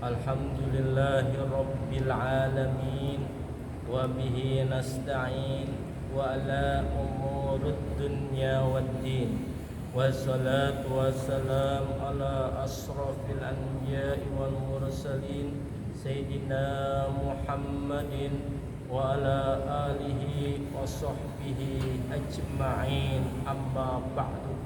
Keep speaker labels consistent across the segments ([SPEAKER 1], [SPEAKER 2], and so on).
[SPEAKER 1] Alhamdulillahi Rabbil Alamin. Wa bihi nasta'in wa ala umurud dunya waddin. Wassalatu wassalamu ala asrafil anbiya'i wal mursalin Sayyidina Muhammadin wa ala alihi wa sahbihi ajma'in. Amma ba'du.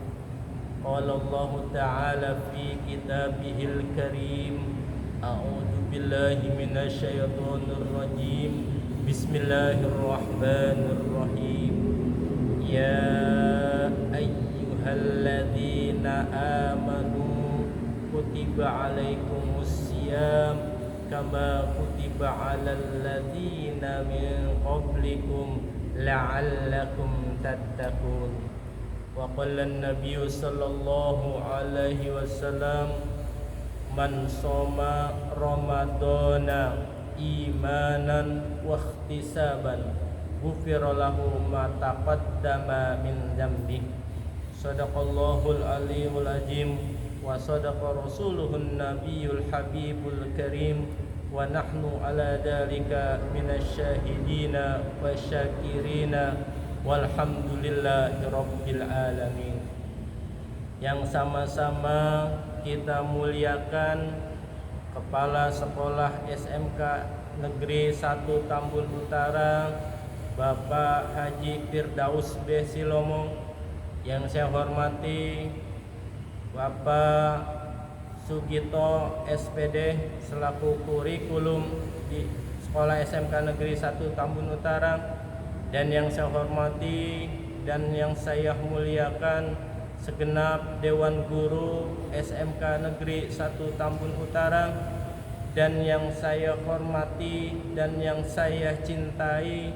[SPEAKER 1] Qala Allah Ta'ala fi kitabihil karim. A'udzu billahi minasy syaithanir rajim. Bismillahirrahmanirrahim. Ya ayyuhalladzina amanu kutiba alaikumus syiyam kama kutiba alal ladzina min qablikum la'allakum tattaqun. Wa qala an-nabiy sallallahu alaihi wasallam man shoma ramadana imanan wa ihtisaban ghufira lahu ma taqaddama min dzambi. Shadaqallahul aliyyul azim wa sadaqa rasuluhun nabiyyul habibul karim wa nahnu ala dzalika minasy syahidina wasyakirina walhamdulillahi rabbil alamin. Yang sama-sama kita muliakan Kepala Sekolah SMK Negeri 1 Tambun Utara, Bapak Haji Firdaus B. Silomo. Yang saya hormati Bapak Sugito SPD selaku kurikulum di Sekolah SMK Negeri 1 Tambun Utara. Dan yang saya hormati dan yang saya muliakan segenap Dewan Guru SMK Negeri 1 Tambun Utara, dan yang saya hormati dan yang saya cintai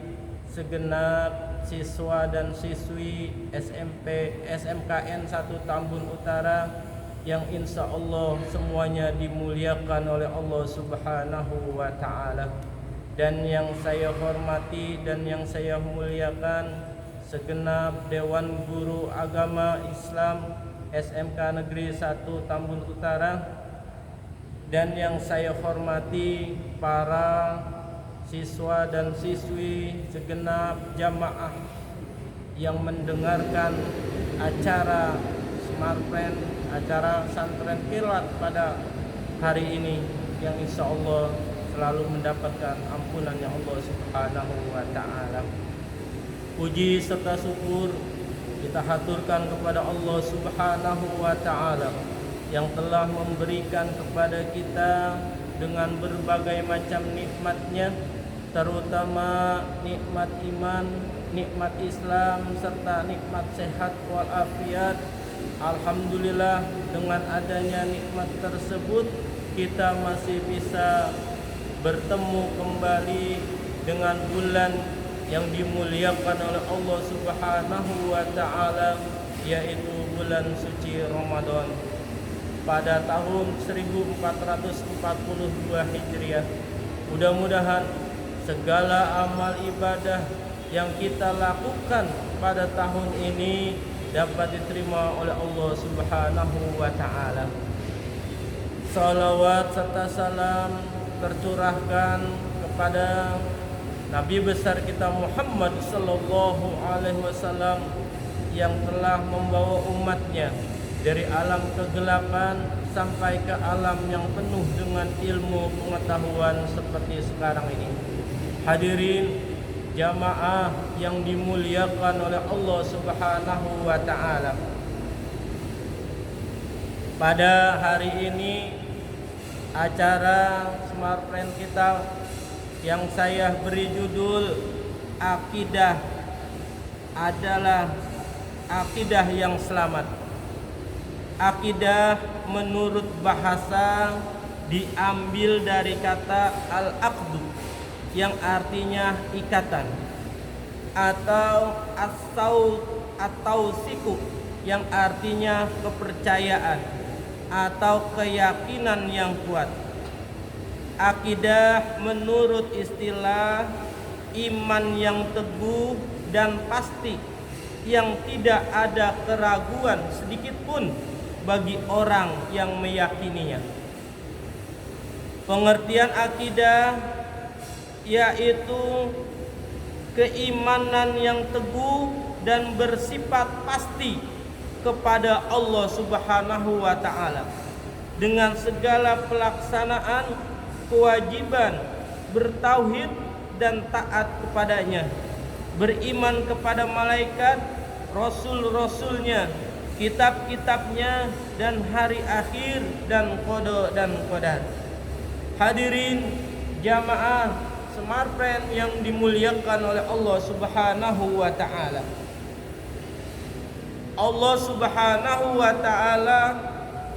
[SPEAKER 1] segenap siswa dan siswi SMKN 1 Tambun Utara yang insya Allah semuanya dimuliakan oleh Allah Subhanahu wa Ta'ala. Dan yang saya hormati dan yang saya muliakan segenap Dewan Guru Agama Islam SMK Negeri 1 Tambun Utara, dan yang saya hormati para siswa dan siswi segenap jamaah yang mendengarkan acara Smartfriend, acara Santren Kilat pada hari ini, yang insya Allah selalu mendapatkan ampunannya Allah Subhanahu wa Ta'ala. Puji serta syukur kita haturkan kepada Allah Subhanahu wa Ta'ala yang telah memberikan kepada kita dengan berbagai macam nikmatnya, terutama nikmat iman, nikmat Islam, serta nikmat sehat walafiat. Alhamdulillah, dengan adanya nikmat tersebut kita masih bisa bertemu kembali dengan bulan yang dimuliakan oleh Allah Subhanahu wa Ta'ala, yaitu bulan suci Ramadan pada tahun 1442 Hijriah. Mudah-mudahan segala amal ibadah yang kita lakukan pada tahun ini dapat diterima oleh Allah Subhanahu wa Ta'ala. Salawat serta salam tercurahkan kepada Nabi besar kita Muhammad sallallahu alaihi wasallam yang telah membawa umatnya dari alam kegelapan sampai ke alam yang penuh dengan ilmu pengetahuan seperti sekarang ini. Hadirin jamaah yang dimuliakan oleh Allah Subhanahu wa Ta'ala. Pada hari ini acara Smartfriend kita yang saya beri judul Akidah adalah akidah yang selamat. Akidah menurut bahasa diambil dari kata al-aqdu yang artinya ikatan, atau siku yang artinya kepercayaan atau keyakinan yang kuat. Akidah menurut istilah iman yang teguh dan pasti yang tidak ada keraguan sedikit pun bagi orang yang meyakininya. Pengertian akidah yaitu keimanan yang teguh dan bersifat pasti kepada Allah Subhanahu wa taala dengan segala pelaksanaan kewajiban bertauhid dan taat kepadanya, beriman kepada malaikat, rasul-rasulnya, kitab-kitabnya, dan hari akhir, dan qada dan qadar. Hadirin jamaah Semarpen yang dimuliakan oleh Allah Subhanahu wa taala. Allah Subhanahu wa taala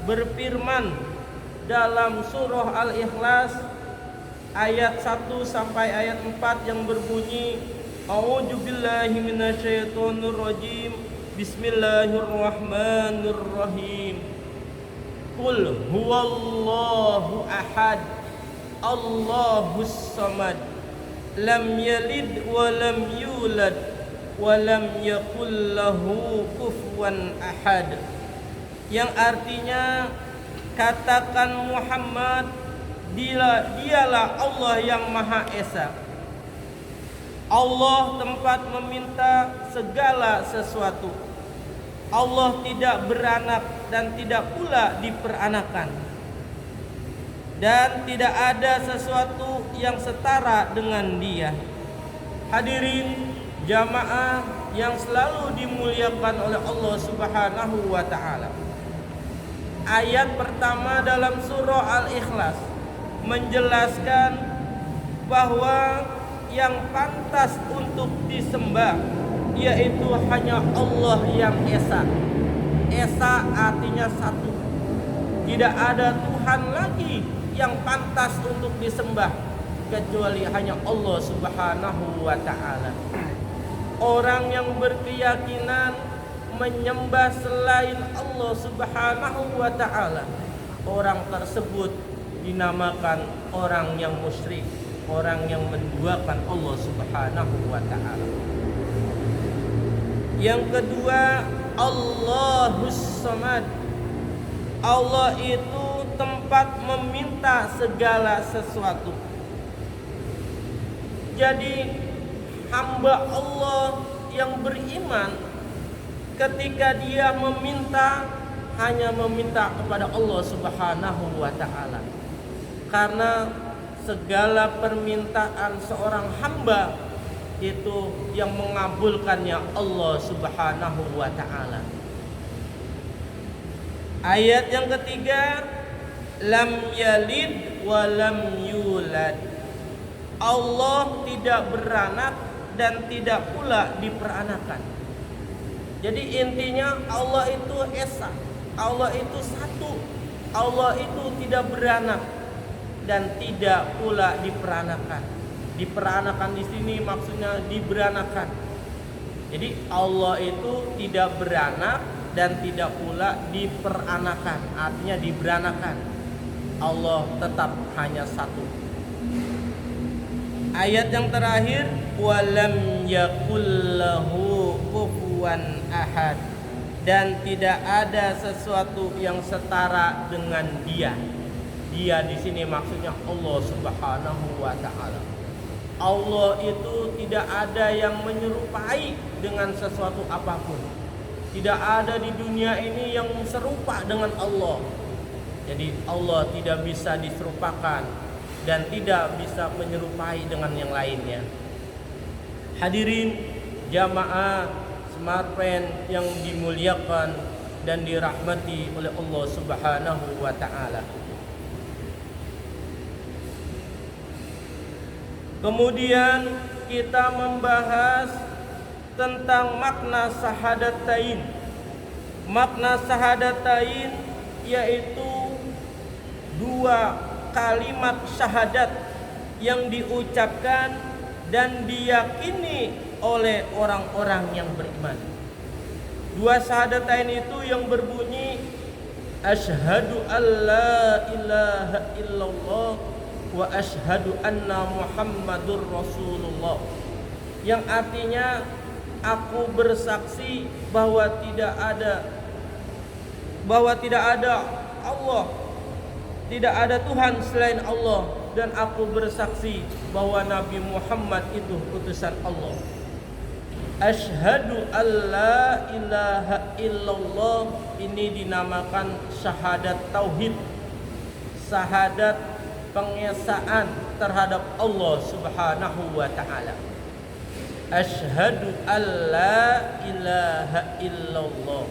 [SPEAKER 1] berfirman dalam surah Al-Ikhlas ayat 1 sampai ayat 4 yang berbunyi, A'udzubillahi minasyaitonir rajim. Bismillahirrahmanirrahim. Qul huwallahu ahad, Allahus samad, lam yalid wa lam yulad wa lam yakul lahu kufuwan ahad. Yang artinya, katakan Muhammad, dialah Allah yang Maha Esa. Allah tempat meminta segala sesuatu. Allah tidak beranak dan tidak pula diperanakan. Dan tidak ada sesuatu yang setara dengan Dia. Hadirin jamaah yang selalu dimuliakan oleh Allah Subhanahu wa taala. Ayat pertama dalam surah Al-Ikhlas menjelaskan bahwa yang pantas untuk disembah yaitu hanya Allah yang Esa. Esa artinya satu. Tidak ada Tuhan lagi yang pantas untuk disembah kecuali hanya Allah Subhanahu wa taala. Orang yang berkeyakinan menyembah selain Allah Subhanahu wa taala, orang tersebut dinamakan orang yang musyrik, orang yang menduakan Allah Subhanahu wa taala. Yang kedua, Allahus samad. Allah itu tempat meminta segala sesuatu. Jadi hamba Allah yang beriman ketika dia meminta hanya meminta kepada Allah Subhanahu wa taala. Karena segala permintaan seorang hamba itu yang mengabulkannya Allah Subhanahu wa taala. Ayat yang ketiga, lam yalid wa lam yulad. Allah tidak beranak dan tidak pula diperanakan. Jadi intinya Allah itu Esa, Allah itu satu, Allah itu tidak beranak dan tidak pula diperanakan. Diperanakan di sini maksudnya diberanakan. Jadi Allah itu tidak beranak dan tidak pula diperanakan, artinya diberanakan. Allah tetap hanya satu. Ayat yang terakhir, walam yakul lahu kufuwan ahad, dan tidak ada sesuatu yang setara dengan Dia. Dia di sini maksudnya Allah Subhanahu wa taala. Allah itu tidak ada yang menyerupai dengan sesuatu apapun. Tidak ada di dunia ini yang serupa dengan Allah. Jadi Allah tidak bisa diserupakan dan tidak bisa menyerupai dengan yang lainnya. Hadirin jamaah Semarpen yang dimuliakan dan dirahmati oleh Allah Subhanahu wa taala. Kemudian kita membahas tentang makna syahadatain. Makna syahadatain yaitu dua kalimat syahadat yang diucapkan dan diyakini oleh orang-orang yang beriman. Dua syahadatain itu yang berbunyi asyhadu alla ilaha illallah wa asyhadu anna Muhammadur Rasulullah, yang artinya aku bersaksi bahwa tidak ada Allah tidak ada Tuhan selain Allah, dan aku bersaksi bahwa Nabi Muhammad itu utusan Allah. Asyhadu alla ilaha illallah, ini dinamakan syahadat tauhid, syahadat pengesaan terhadap Allah Subhanahu wa taala. Asyhadu alla ilaha illallah,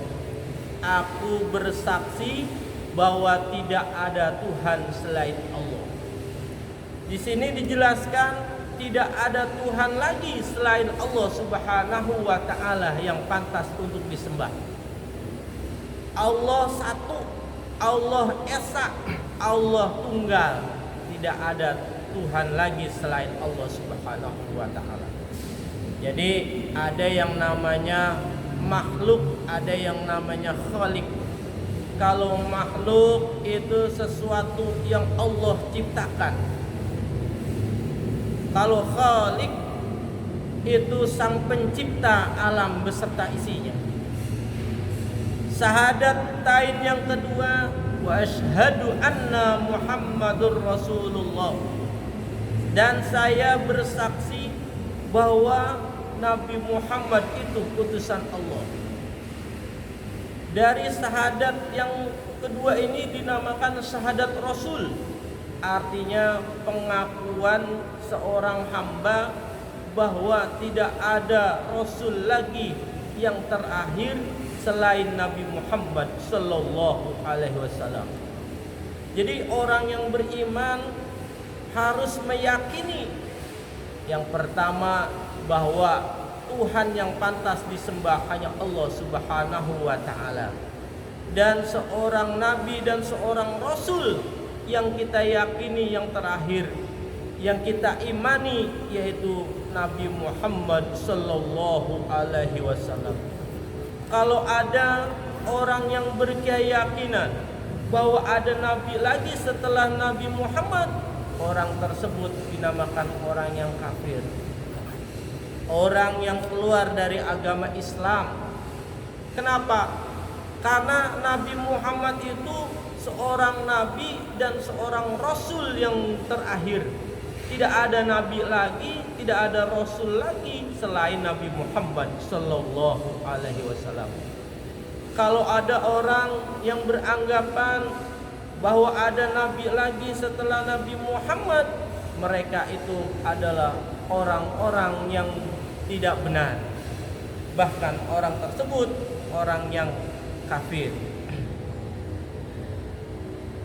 [SPEAKER 1] aku bersaksi bahwa tidak ada Tuhan selain Allah. Di sini dijelaskan tidak ada Tuhan lagi selain Allah Subhanahu wa taala yang pantas untuk disembah. Allah satu, Allah esa, Allah tunggal. Tidak ada Tuhan lagi selain Allah Subhanahu wa taala. Jadi ada yang namanya makhluk, ada yang namanya khalik. Kalau makhluk itu sesuatu yang Allah ciptakan. Kalau khalik itu sang pencipta alam beserta isinya. Syahadat tain yang kedua, wa asyhadu anna Muhammadur Rasulullah, dan saya bersaksi bahwa Nabi Muhammad itu utusan Allah. Dari syahadat yang kedua ini dinamakan syahadat Rasul, artinya pengakuan seorang hamba bahwa tidak ada Rasul lagi yang terakhir selain Nabi Muhammad Sallallahu Alaihi Wasallam. Jadi orang yang beriman harus meyakini yang pertama bahwa Tuhan yang pantas disembah hanya Allah Subhanahu wa taala, dan seorang nabi dan seorang rasul yang kita yakini yang terakhir, yang kita imani, yaitu Nabi Muhammad sallallahu alaihi wasallam. Kalau ada orang yang berkeyakinan bahwa ada nabi lagi setelah Nabi Muhammad, orang tersebut dinamakan orang yang kafir, orang yang keluar dari agama Islam. Kenapa? Karena Nabi Muhammad itu seorang nabi dan seorang rasul yang terakhir. Tidak ada nabi lagi, tidak ada rasul lagi selain Nabi Muhammad sallallahu alaihi wasallam. Kalau ada orang yang beranggapan bahwa ada nabi lagi setelah Nabi Muhammad, mereka itu adalah orang-orang yang tidak benar. Bahkan orang tersebut orang yang kafir.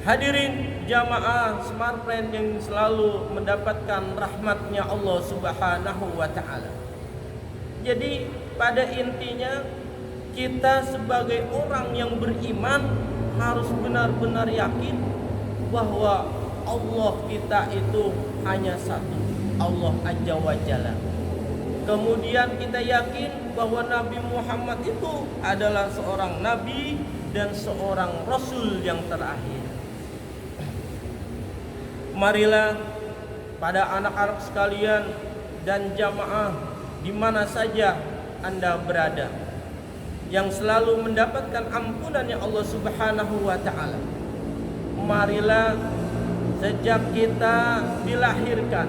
[SPEAKER 1] Hadirin jamaah Smart Plan yang selalu mendapatkan rahmatnya Allah Subhanahu wa taala. Jadi pada intinya kita sebagai orang yang beriman harus benar-benar yakin bahwa Allah kita itu hanya satu, Allah Azza wa Jalla. Kemudian kita yakin bahwa Nabi Muhammad itu adalah seorang nabi dan seorang rasul yang terakhir. Marilah pada anak-anak sekalian dan jamaah di mana saja Anda berada, yang selalu mendapatkan ampunannya Allah Subhanahu wa taala. Marilah sejak kita dilahirkan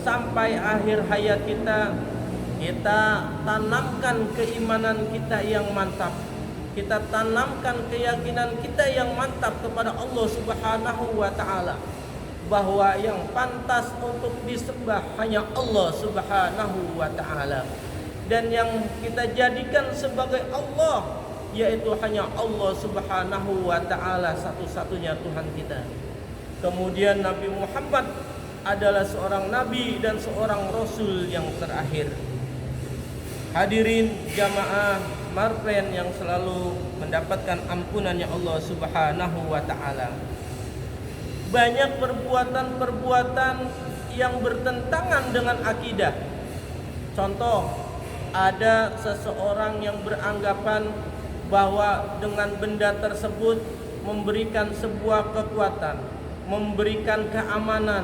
[SPEAKER 1] sampai akhir hayat kita, kita tanamkan keimanan kita yang mantap. Kita tanamkan keyakinan kita yang mantap kepada Allah Subhanahu wa taala, bahwa yang pantas untuk disembah hanya Allah Subhanahu wa taala, dan yang kita jadikan sebagai Allah yaitu hanya Allah Subhanahu wa taala, satu-satunya Tuhan kita. Kemudian Nabi Muhammad adalah seorang nabi dan seorang rasul yang terakhir. Hadirin jamaah Marpen yang selalu mendapatkan ampunannya Allah Subhanahu wa taala. Banyak perbuatan-perbuatan yang bertentangan dengan akidah. Contoh, ada seseorang yang beranggapan bahwa dengan benda tersebut memberikan sebuah kekuatan, memberikan keamanan,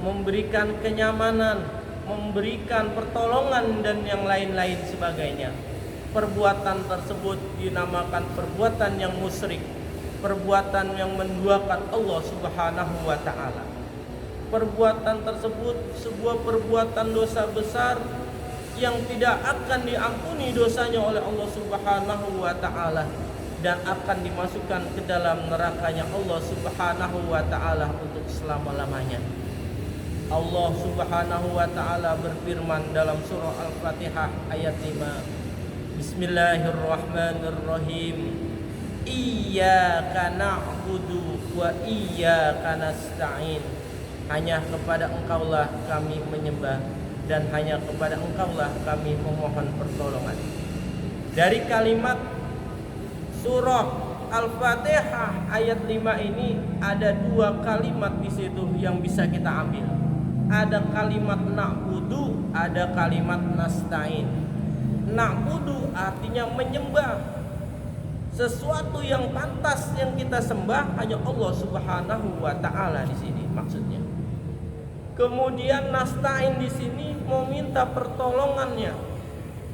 [SPEAKER 1] memberikan kenyamanan, memberikan pertolongan dan yang lain-lain sebagainya. Perbuatan tersebut dinamakan perbuatan yang musyrik, perbuatan yang menduakan Allah Subhanahu wa taala. Perbuatan tersebut sebuah perbuatan dosa besar yang tidak akan diampuni dosanya oleh Allah Subhanahu wa taala dan akan dimasukkan ke dalam nerakanya Allah Subhanahu wa taala untuk selama-lamanya. Allah Subhanahu wa taala berfirman dalam surah Al-Fatihah ayat 5. Bismillahirrahmanirrahim. Iyyaka na'budu wa iyyaka nasta'in. Hanya kepada Engkaulah kami menyembah dan hanya kepada Engkaulah kami memohon pertolongan. Dari kalimat surah Al-Fatihah ayat 5 ini ada dua kalimat di situ yang bisa kita ambil. Ada kalimat na'budu, ada kalimat nasta'in. Na'budu artinya menyembah. Sesuatu yang pantas yang kita sembah hanya Allah Subhanahu wa taala di sini maksudnya. Kemudian nasta'in di sini meminta pertolongannya.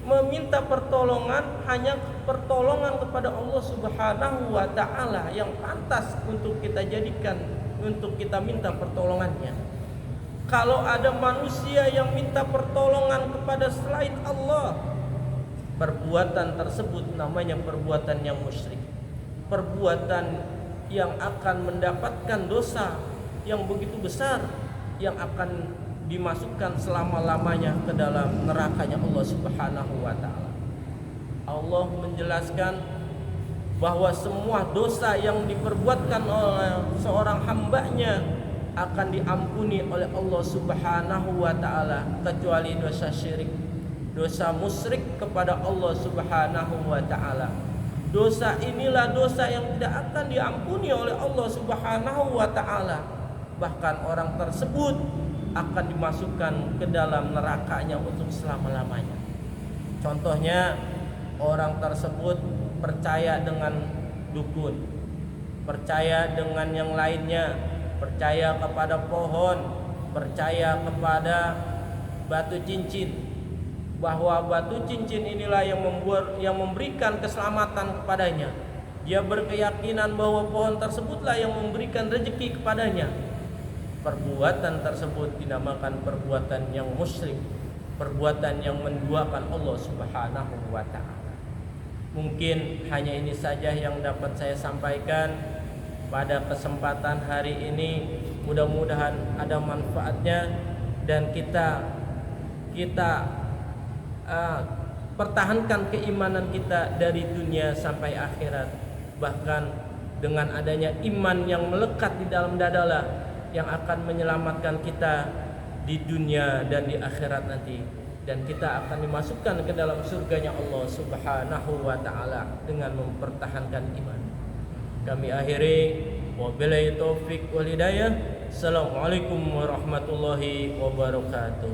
[SPEAKER 1] Meminta pertolongan hanya pertolongan kepada Allah Subhanahu wa taala yang pantas untuk kita jadikan, untuk kita minta pertolongannya. Kalau ada manusia yang minta pertolongan kepada selain Allah, perbuatan tersebut namanya perbuatan yang musyrik. Perbuatan yang akan mendapatkan dosa yang begitu besar, yang akan dimasukkan selama-lamanya ke dalam nerakanya Allah Subhanahu wa taala. Allah menjelaskan bahwa semua dosa yang diperbuatkan oleh seorang hambanya akan diampuni oleh Allah Subhanahu wa taala kecuali dosa syirik, dosa musyrik kepada Allah Subhanahu wa taala. Dosa inilah dosa yang tidak akan diampuni oleh Allah Subhanahu wa taala. Bahkan orang tersebut akan dimasukkan ke dalam nerakanya untuk selama-lamanya. Contohnya, orang tersebut percaya dengan dukun, percaya dengan yang lainnya, percaya kepada pohon, percaya kepada batu cincin, bahwa batu cincin inilah yang memberikan keselamatan kepadanya. Dia berkeyakinan bahwa pohon tersebutlah yang memberikan rezeki kepadanya. Perbuatan tersebut dinamakan perbuatan yang musyrik, perbuatan yang menduakan Allah Subhanahu wa taala. Mungkin hanya ini saja yang dapat saya sampaikan pada kesempatan hari ini. Mudah-mudahan ada manfaatnya dan kita pertahankan keimanan kita dari dunia sampai akhirat. Bahkan dengan adanya iman yang melekat di dalam dadalah yang akan menyelamatkan kita di dunia dan di akhirat nanti, dan kita akan dimasukkan ke dalam surganya Allah Subhanahu wa taala dengan mempertahankan iman. Kami akhiri, wabillahi taufik wal hidayah. Assalamualaikum warahmatullahi wabarakatuh.